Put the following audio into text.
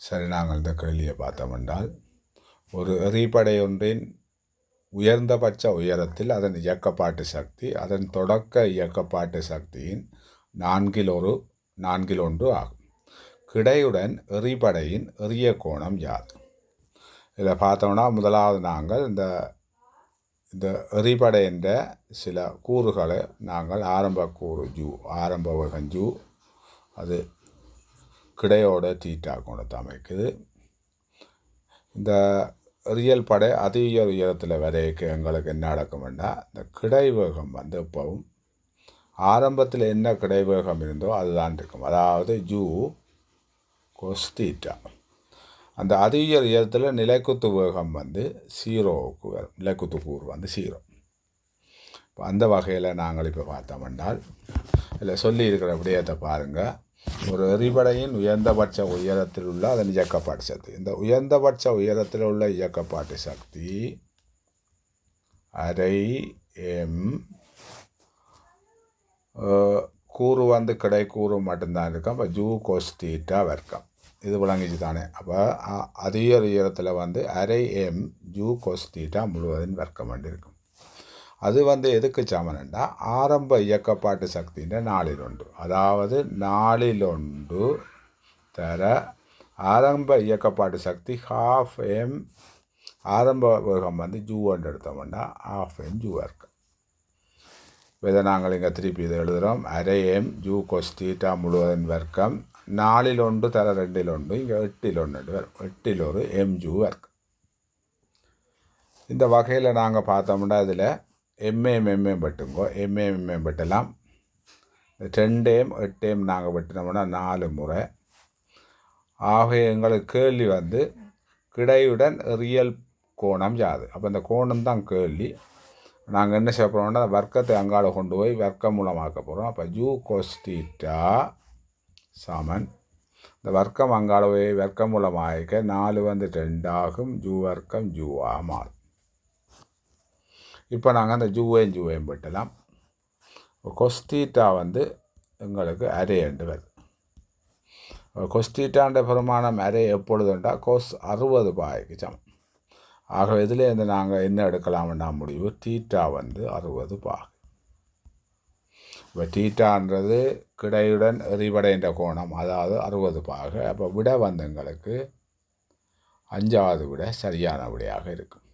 சரி, நாங்கள் இந்த கேள்வியை பார்த்தோம் என்றால், ஒரு எறிபடை ஒன்றின் உயர்ந்தபட்ச உயரத்தில் அதன் இயக்கப்பாட்டு சக்தி அதன் தொடக்க இயக்கப்பாட்டு சக்தியின் நான்கில் ஒன்று ஆகும். கிடையுடன் எறிபடையின் எறிய கோணம் யாது? இதில் பார்த்தோம்னா முதலாவது நாங்கள் இந்த எறிபடை என்ற சில கூறுகளை நாங்கள் ஆரம்ப கூறு ஆரம்ப வேகம் அது கிடையோட தீட்டா கோணத்தை அமைக்குது. இந்த எறியல் படை அதி உயரத்தில் வரைக்கு எங்களுக்கு என்ன நடக்கும்னா, இந்த கிடைவேகம் எப்பவும் ஆரம்பத்தில் என்ன கிடைவேகம் இருந்தோ அதுதான் இருக்கும். அதாவது cos தீட்டா. அந்த அதி உயரத்தில் நிலைக்குத்து வேகம் 0க்கு வரும். நிலைக்குத்து கூறு 0. இப்போ அந்த வகையில் நாங்கள் இப்போ பார்த்தோம் என்றால், இதில் சொல்லியிருக்கிற விடயத்தை பாருங்கள். ஒரு எறிபடையின் உயர்ந்தபட்ச உயரத்தில் உள்ள அதன் இயக்கப்பாட்டு சக்தி. இந்த உயர்ந்தபட்ச உயரத்தில் உள்ள இயக்கப்பாட்டு சக்தி அரை எம் கூறு கிடைக்கூறு மட்டும்தான் இருக்கும். அப்போ cos தீட்டா வர்க்கம் இது விளங்கிச்சு தானே. அப்போ அதிக உயரத்தில் அரை எம் cos தீட்டா முழுவதும் வர்க்கம் இருக்கும். அது எதுக்கு சமனண்டா ஆரம்ப இயக்கப்பாட்டு சக்தின்ற 4/1. அதாவது 4/1 தர ஆரம்ப இயக்கப்பாட்டு சக்தி 12m. ஆரம்ப வேகம் ஜூன்னு எடுத்தோம்னா 12m வர்க்கம். இதை நாங்கள் இங்கே திருப்பி இதை எழுதுகிறோம். அரை எம் cos தீட்டா முழுவதும் வர்க்கம் 4/1 தர 2/1 இங்கே 8/1 வரும். 8 m வர்க்கம். இந்த வகையில் நாங்கள் பார்த்தோம்னா இதில் எம்ஏஎம் வெட்டுங்கோ. எம்ஏஎம் வெட்டலாம். 2m 8m நாங்கள் வெட்டினோம்னா 4 முறை. ஆகவே எங்களுக்கு கேள்வி கிடையுடன் ரியல் கோணம் யாது? அப்போ இந்த கோணம் தான் கேள்வி. நாங்கள் என்ன செய்ய போகிறோம்னா வர்க்கத்தை அங்கால கொண்டு போய் வர்க்கம் மூலமாக்க போகிறோம். அப்போ cos தீட்டா சமன் இந்த வர்க்கம் அங்கால போய் வர்க்கம் மூலமாக 4 2 ஆகும். வர்க்கம் மாறும். இப்போ நாங்கள் அந்த ஜூவையும் வெட்டலாம். cos தீட்டா எங்களுக்கு அரை என்று வருது. cos தீட்டான்ற பெருமானம் அரை எப்பொழுதுண்டா cos 60 பாய்க்கு சமம். ஆகவே இதில் நாங்கள் என்ன எடுக்கலாம்னா முடிவு தீட்டா 60 பாகு. இப்போ தீட்டான்றது கிடையுடன் எறிபடைன்ற கோணம், அதாவது 60 பாகு. அப்போ விட எங்களுக்கு 5வது விட சரியான விடையாக இருக்கும்.